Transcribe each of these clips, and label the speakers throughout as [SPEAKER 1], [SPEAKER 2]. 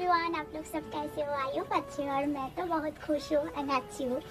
[SPEAKER 1] Everyone, आप लोग सब कैसे हो? आई होप अच्छे हो और मैं तो बहुत खुश हूँ एंड अच्छी हूँ।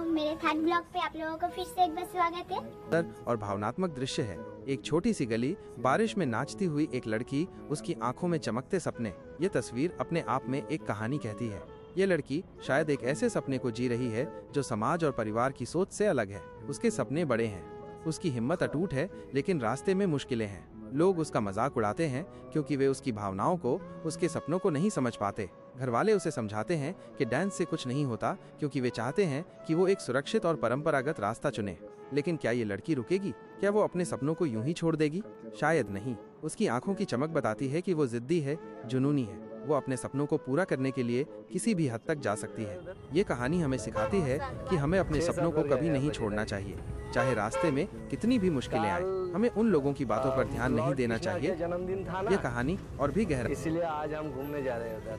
[SPEAKER 1] मेरे थर्ड ब्लॉग पे आप लोगों को फिर से एक बार स्वागत है।
[SPEAKER 2] सुंदर और भावनात्मक दृश्य है। एक छोटी सी गली, बारिश में नाचती हुई एक लड़की, उसकी आंखों में चमकते सपने। ये तस्वीर अपने आप में एक कहानी कहती है। ये लड़की शायद एक ऐसे सपने को जी रही है जो समाज और परिवार की सोच से अलग है। उसके सपने बड़े हैं, उसकी हिम्मत अटूट है, लेकिन रास्ते में मुश्किलें हैं। लोग उसका मजाक उड़ाते हैं क्योंकि वे उसकी भावनाओं को, उसके सपनों को नहीं समझ पाते। घर वाले उसे समझाते हैं कि डांस से कुछ नहीं होता, क्योंकि वे चाहते हैं कि वो एक सुरक्षित और परंपरागत रास्ता चुने। लेकिन क्या ये लड़की रुकेगी? क्या वो अपने सपनों को यूं ही छोड़ देगी? शायद नहीं। उसकी आंखों की चमक बताती है कि वो जिद्दी है, जुनूनी है। वो अपने सपनों को पूरा करने के लिए किसी भी हद तक जा सकती है। ये कहानी हमें सिखाती है कि हमें अपने सपनों को कभी नहीं छोड़ना चाहिए, चाहे रास्ते में कितनी भी मुश्किलें आए। हमें उन लोगों की बातों पर ध्यान नहीं देना चाहिए।
[SPEAKER 3] जन्मदिन था
[SPEAKER 2] ये कहानी और भी गहरा,
[SPEAKER 3] इसलिए आज हम घूमने जा रहे हैं उधर।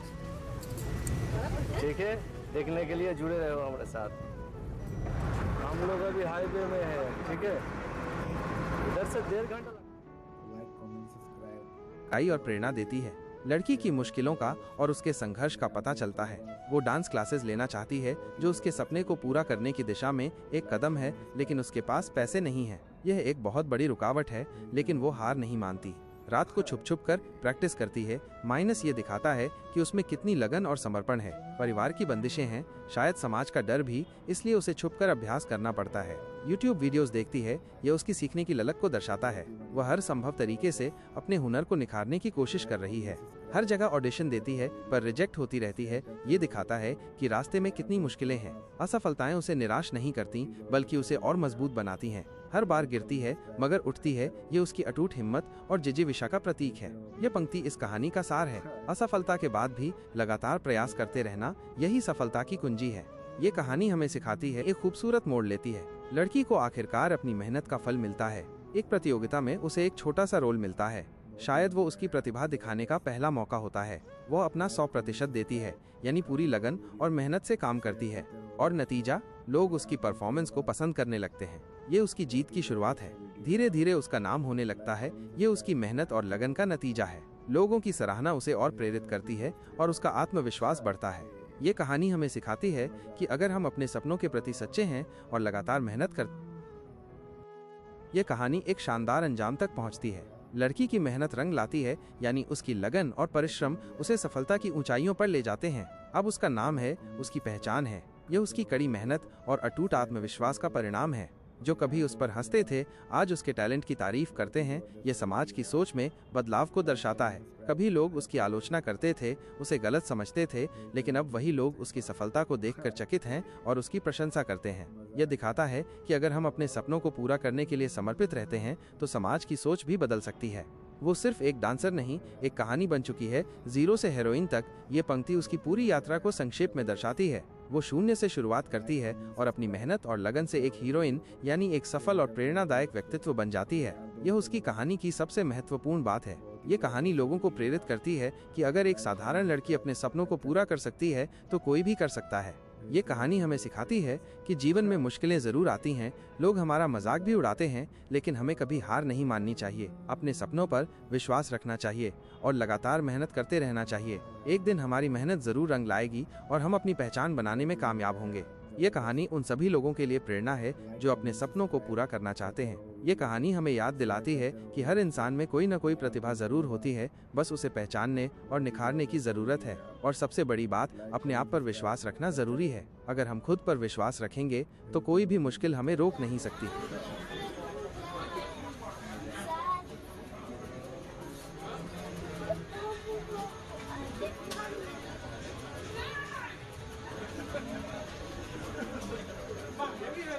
[SPEAKER 3] ठीक है, देखने के लिए जुड़े रहो हमारे साथ। हम लोग अभी हाईवे में है, ठीक है। इधर से 1.5 घंटा
[SPEAKER 4] लाइक, कमेंट, सब्सक्राइब।
[SPEAKER 2] आई और प्रेरणा देती है। लड़की की मुश्किलों का और उसके संघर्ष का पता चलता है। वो डांस क्लासेस लेना चाहती है, जो उसके सपने को पूरा करने की दिशा में एक कदम है, लेकिन उसके पास पैसे नहीं है। यह एक बहुत बड़ी रुकावट है, लेकिन वो हार नहीं मानती। रात को छुप छुप कर प्रैक्टिस करती है। माइनस ये दिखाता है कि उसमें कितनी लगन और समर्पण है। परिवार की बंदिशें हैं, शायद समाज का डर भी, इसलिए उसे छुपकर अभ्यास करना पड़ता है। YouTube वीडियोस देखती है, ये उसकी सीखने की ललक को दर्शाता है। वह हर संभव तरीके से अपने हुनर को निखारने की कोशिश कर रही है। हर जगह ऑडिशन देती है, पर रिजेक्ट होती रहती है। ये दिखाता है कि रास्ते में कितनी मुश्किलें हैं। असफलताएं उसे निराश नहीं करती, बल्कि उसे और मजबूत बनाती हैं। हर बार गिरती है मगर उठती है, ये उसकी अटूट हिम्मत और जिजीविषा का प्रतीक है। ये पंक्ति इस कहानी का सार है। असफलता के बाद भी लगातार प्रयास करते रहना, यही सफलता की कुंजी है। ये कहानी हमें सिखाती है, एक खूबसूरत मोड़ लेती है। लड़की को आखिरकार अपनी मेहनत का फल मिलता है। एक प्रतियोगिता में उसे एक छोटा सा रोल मिलता है। शायद वो उसकी प्रतिभा दिखाने का पहला मौका होता है। वो अपना 100% देती है, यानी पूरी लगन और मेहनत से काम करती है। और नतीजा, लोग उसकी परफॉर्मेंस को पसंद करने लगते हैं। ये उसकी जीत की शुरुआत है। धीरे धीरे उसका नाम होने लगता है। ये उसकी मेहनत और लगन का नतीजा है। लोगों की सराहना उसे और प्रेरित करती है और उसका आत्मविश्वास बढ़ता है। ये कहानी हमें सिखाती है कि अगर हम अपने सपनों के प्रति सच्चे हैं और लगातार मेहनत करते, ये कहानी एक शानदार अंजाम तक पहुंचती है। लड़की की मेहनत रंग लाती है, यानी उसकी लगन और परिश्रम उसे सफलता की ऊंचाइयों पर ले जाते हैं। अब उसका नाम है, उसकी पहचान है। यह उसकी कड़ी मेहनत और अटूट आत्मविश्वास का परिणाम है। जो कभी उस पर हंसते थे, आज उसके टैलेंट की तारीफ करते हैं। ये समाज की सोच में बदलाव को दर्शाता है। कभी लोग उसकी आलोचना करते थे, उसे गलत समझते थे, लेकिन अब वही लोग उसकी सफलता को देखकर चकित हैं और उसकी प्रशंसा करते हैं। यह दिखाता है कि अगर हम अपने सपनों को पूरा करने के लिए समर्पित रहते हैं, तो समाज की सोच भी बदल सकती है। वो सिर्फ एक डांसर नहीं, एक कहानी बन चुकी है। जीरो से हीरोइन तक ये पंक्ति उसकी पूरी यात्रा को संक्षेप में दर्शाती है। वो शून्य से शुरुआत करती है और अपनी मेहनत और लगन से एक हीरोइन, यानी एक सफल और प्रेरणादायक व्यक्तित्व बन जाती है। यह उसकी कहानी की सबसे महत्वपूर्ण बात है। ये कहानी लोगों को प्रेरित करती है कि अगर एक साधारण लड़की अपने सपनों को पूरा कर सकती है, तो कोई भी कर सकता है। ये कहानी हमें सिखाती है कि जीवन में मुश्किलें जरूर आती हैं, लोग हमारा मजाक भी उड़ाते हैं, लेकिन हमें कभी हार नहीं माननी चाहिए। अपने सपनों पर विश्वास रखना चाहिए और लगातार मेहनत करते रहना चाहिए। एक दिन हमारी मेहनत जरूर रंग लाएगी और हम अपनी पहचान बनाने में कामयाब होंगे। ये कहानी उन सभी लोगों के लिए प्रेरणा है जो अपने सपनों को पूरा करना चाहते हैं। ये कहानी हमें याद दिलाती है कि हर इंसान में कोई न कोई प्रतिभा जरूर होती है, बस उसे पहचानने और निखारने की जरूरत है। और सबसे बड़ी बात, अपने आप पर विश्वास रखना जरूरी है। अगर हम खुद पर विश्वास रखेंगे, तो कोई भी मुश्किल हमें रोक नहीं सकती।
[SPEAKER 4] कमेंट,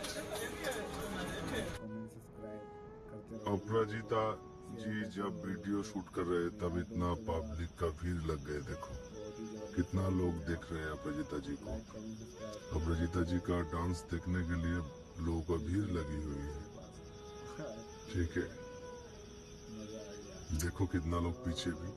[SPEAKER 4] सब्सक्राइब करते रहो।
[SPEAKER 5] अपराजिता जी जब वीडियो शूट कर रहे तब इतना पब्लिक का भीड़ लग गए। देखो कितना लोग देख रहे हैं अपराजिता जी को। अपराजिता जी का डांस देखने के लिए लोगों का भीड़ लगी हुई है। ठीक है, देखो कितना लोग पीछे भी।